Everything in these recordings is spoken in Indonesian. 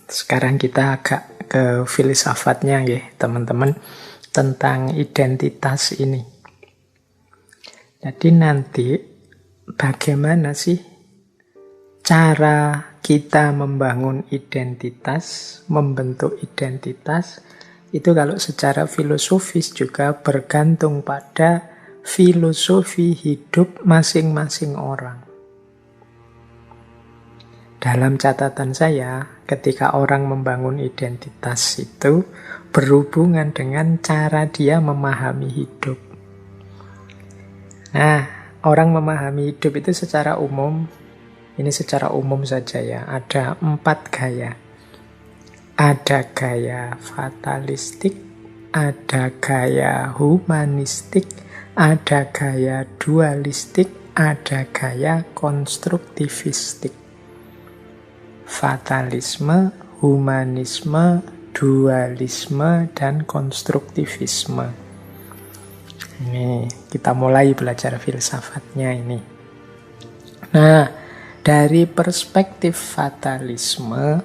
Sekarang kita agak ke filsafatnya ya, teman-teman, tentang identitas ini. Jadi nanti bagaimana sih cara kita membangun identitas, membentuk identitas, itu kalau secara filosofis juga bergantung pada filosofi hidup masing-masing orang. Dalam catatan saya, ketika orang membangun identitas itu berhubungan dengan cara dia memahami hidup. Nah, orang memahami hidup itu secara umum, ini secara umum saja ya, ada 4 gaya. Ada gaya fatalistik, ada gaya humanistik, ada gaya dualistik, ada gaya konstruktivistik. Fatalisme, humanisme, dualisme, dan konstruktivisme. Ini kita mulai belajar filsafatnya ini. Nah, dari perspektif fatalisme,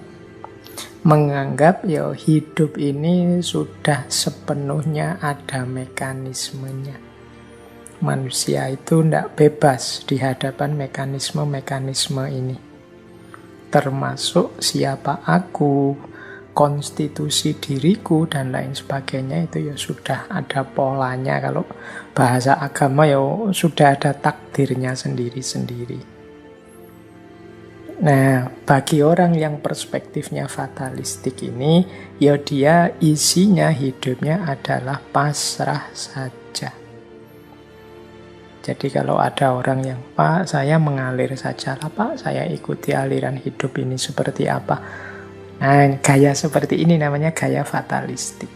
menganggap ya hidup ini sudah sepenuhnya ada mekanismenya. Manusia itu tidak bebas di hadapan mekanisme-mekanisme ini. Termasuk siapa aku, konstitusi diriku, dan lain sebagainya itu ya sudah ada polanya. Kalau bahasa agama ya sudah ada takdirnya sendiri-sendiri. Nah, bagi orang yang perspektifnya fatalistik ini, ya dia isinya hidupnya adalah pasrah saja. Jadi kalau ada orang yang, Pak, saya mengalir saja lah, Pak, saya ikuti aliran hidup ini seperti apa. Nah, gaya seperti ini namanya gaya fatalistik.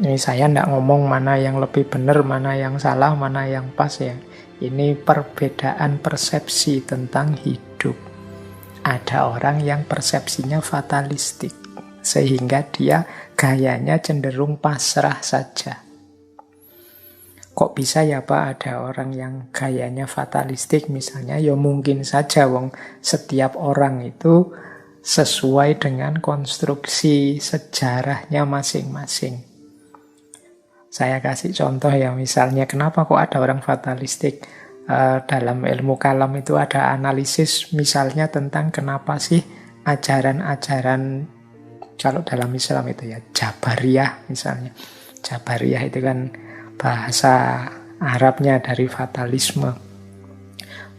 Ini saya tidak ngomong mana yang lebih benar, mana yang salah, mana yang pas ya. Ini perbedaan persepsi tentang hidup. Ada orang yang persepsinya fatalistik, sehingga dia gayanya cenderung pasrah saja. Kok bisa ya Pak ada orang yang gayanya fatalistik misalnya? Ya mungkin saja wong setiap orang itu sesuai dengan konstruksi sejarahnya masing-masing. Saya kasih contoh ya, misalnya kenapa kok ada orang fatalistik? Dalam ilmu kalam itu ada analisis misalnya tentang kenapa sih ajaran-ajaran, kalau dalam Islam itu ya Jabariyah misalnya. Jabariyah itu kan bahasa Arabnya dari fatalisme,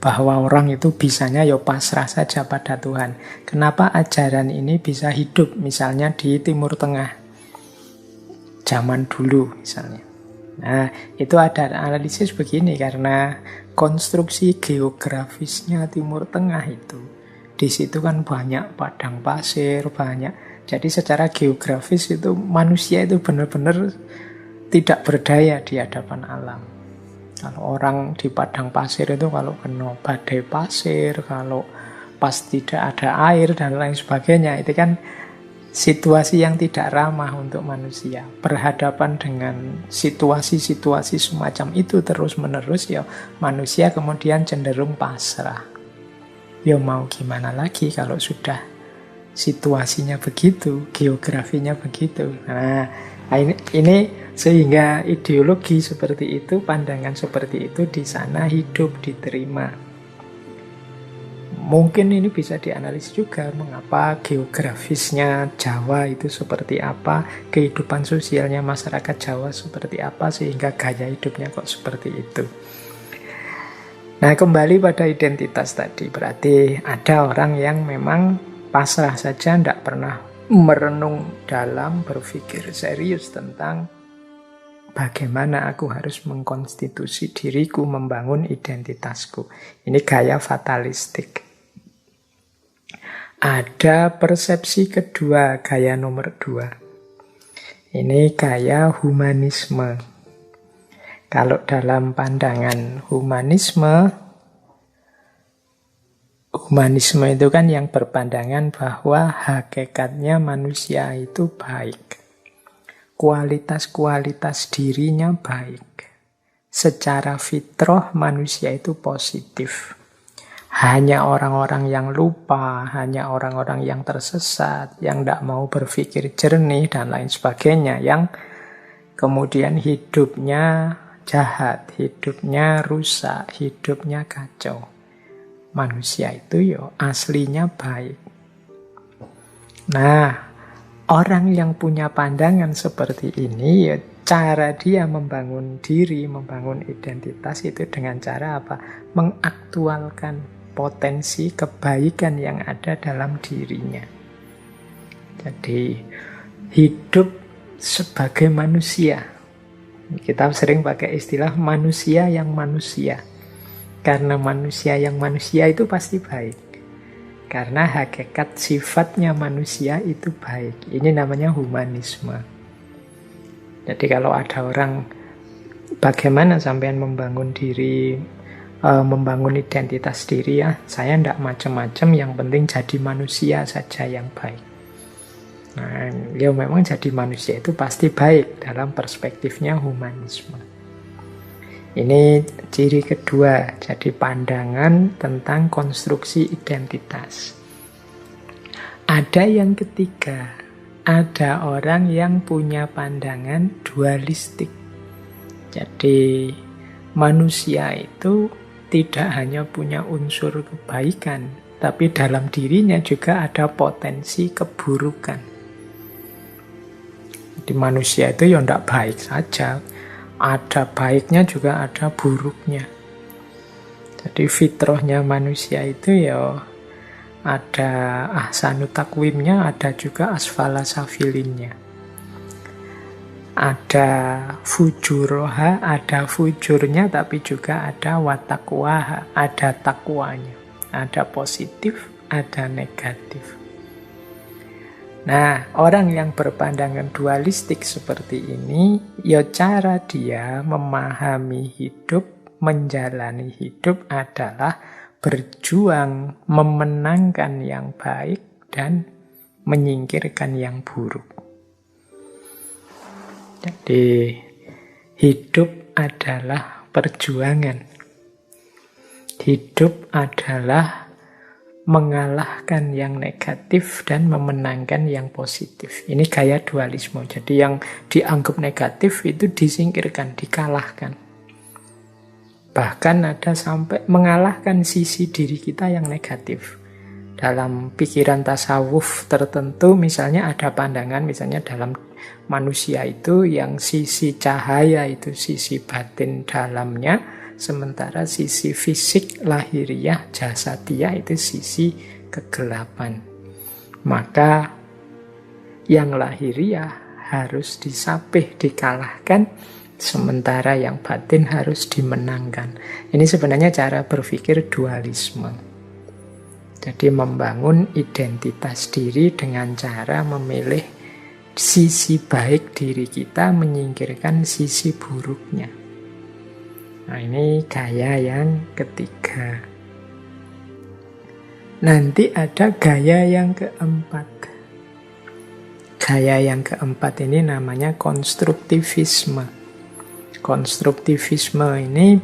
bahwa orang itu bisanya ya pasrah saja pada Tuhan. Kenapa ajaran ini bisa hidup misalnya di Timur Tengah zaman dulu misalnya. Nah, itu ada analisis begini, karena konstruksi geografisnya Timur Tengah itu, di situ kan banyak padang pasir, banyak. Jadi secara geografis itu manusia itu benar-benar tidak berdaya di hadapan alam. Kalau orang di padang pasir itu kalau kena badai pasir, kalau pas tidak ada air dan lain sebagainya, itu kan situasi yang tidak ramah untuk manusia. Berhadapan dengan situasi-situasi semacam itu terus-menerus, ya manusia kemudian cenderung pasrah. Ya mau gimana lagi kalau sudah situasinya begitu, geografinya begitu. Nah, ini sehingga ideologi seperti itu, pandangan seperti itu di sana hidup, diterima. Mungkin ini bisa dianalisis juga mengapa geografisnya Jawa itu seperti apa, kehidupan sosialnya masyarakat Jawa seperti apa, sehingga gaya hidupnya kok seperti itu. Nah, kembali pada identitas tadi, berarti ada orang yang memang pasrah saja, tidak pernah merenung dalam, berpikir serius tentang bagaimana aku harus mengkonstitusi diriku, membangun identitasku. Ini gaya fatalistik. Ada persepsi kedua, gaya nomor 2. Ini gaya humanisme. Kalau dalam pandangan humanisme itu kan yang berpandangan bahwa hakikatnya manusia itu baik. Kualitas-kualitas dirinya baik. Secara fitrah manusia itu positif. hanya orang-orang yang lupa, hanya orang-orang yang tersesat, yang tidak mau berpikir jernih, dan lain sebagainya, yang kemudian hidupnya jahat, hidupnya rusak, hidupnya kacau. Manusia itu yo aslinya baik. Nah, orang yang punya pandangan seperti ini, ya cara dia membangun diri, membangun identitas itu dengan cara apa? Mengaktualkan potensi kebaikan yang ada dalam dirinya. Jadi, hidup sebagai manusia. Kita sering pakai istilah manusia yang manusia. Karena manusia yang manusia itu pasti baik. Karena hakikat sifatnya manusia itu baik. Ini namanya humanisme. Jadi kalau ada orang, bagaimana sampean membangun diri, membangun identitas diri ya, saya tidak macam-macam, yang penting jadi manusia saja yang baik. Nah, ya memang jadi manusia itu pasti baik dalam perspektifnya humanisme. Ini ciri kedua, jadi pandangan tentang konstruksi identitas. Ada yang ketiga, ada orang yang punya pandangan dualistik. Jadi manusia itu tidak hanya punya unsur kebaikan, tapi dalam dirinya juga ada potensi keburukan. Jadi manusia itu ya tidak baik saja. Ada baiknya juga ada buruknya. Jadi fitrahnya manusia itu ya ada ahsanu takwimnya, ada juga asfala safilinnya. Ada fujuroha, ada fujurnya, tapi juga ada watakwaha, ada takwanya. Ada positif, ada negatif. Nah, orang yang berpandangan dualistik seperti ini, ya cara dia memahami hidup, menjalani hidup adalah berjuang memenangkan yang baik dan menyingkirkan yang buruk. Jadi, hidup adalah perjuangan. Hidup adalah mengalahkan yang negatif dan memenangkan yang positif. Ini gaya dualisme. Jadi yang dianggap negatif itu disingkirkan, dikalahkan. Bahkan ada sampai mengalahkan sisi diri kita yang negatif. Dalam pikiran tasawuf tertentu, misalnya ada pandangan, misalnya dalam manusia itu yang sisi cahaya itu sisi batin dalamnya, sementara sisi fisik, lahiriah, jasadiah itu sisi kegelapan. Maka yang lahiriah harus disapih, dikalahkan, sementara yang batin harus dimenangkan. Ini sebenarnya cara berpikir dualisme. Jadi membangun identitas diri dengan cara memilih sisi baik diri kita, menyingkirkan sisi buruknya. Nah, ini gaya yang ketiga. Nanti ada gaya yang keempat. Gaya yang keempat ini namanya konstruktivisme. Konstruktivisme ini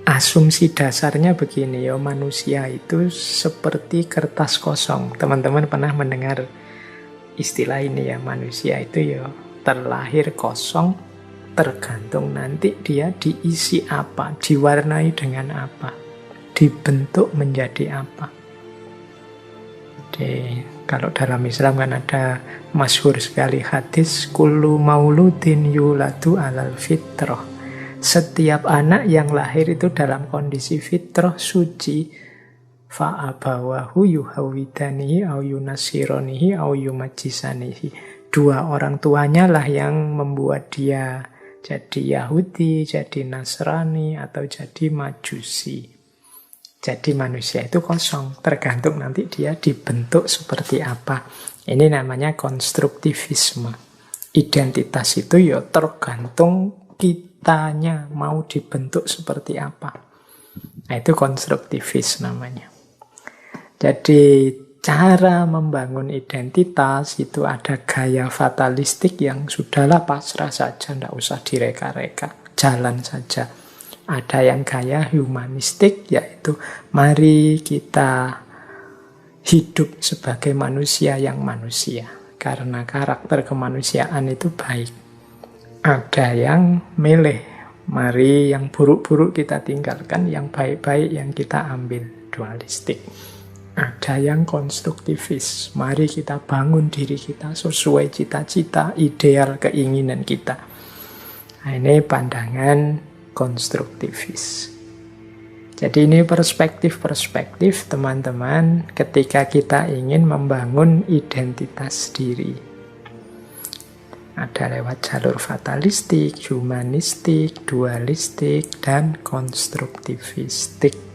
asumsi dasarnya begini, ya manusia itu seperti kertas kosong. Teman-teman pernah mendengar istilah ini ya, manusia itu ya terlahir kosong, tergantung nanti dia diisi apa, diwarnai dengan apa, dibentuk menjadi apa. Jadi kalau dalam Islam kan ada masyhur sekali hadis, kullu mauludin yuladu alal fitrah. Setiap anak yang lahir itu dalam kondisi fitrah suci, fa'abawahu yuhawidanihi au yunasironihi au yumajisanihi. Dua orang tuanya lah yang membuat dia jadi Yahudi, jadi Nasrani, atau jadi Majusi. Jadi manusia itu kosong, tergantung nanti dia dibentuk seperti apa. Ini namanya konstruktivisme. Identitas itu ya tergantung kitanya mau dibentuk seperti apa. Nah, itu konstruktivis namanya. Jadi cara membangun identitas itu ada gaya fatalistik yang sudahlah pasrah saja, tidak usah direka-reka, jalan saja. Ada yang gaya humanistik, yaitu mari kita hidup sebagai manusia yang manusia. Karena karakter kemanusiaan itu baik. Ada yang milih, mari yang buruk-buruk kita tinggalkan, yang baik-baik yang kita ambil, dualistik. Ada yang konstruktivis, mari kita bangun diri kita sesuai cita-cita, ideal, keinginan kita. Nah, ini pandangan konstruktivis. Jadi ini perspektif-perspektif teman-teman ketika kita ingin membangun identitas diri. Ada lewat jalur fatalistik, humanistik, dualistik, dan konstruktivistik.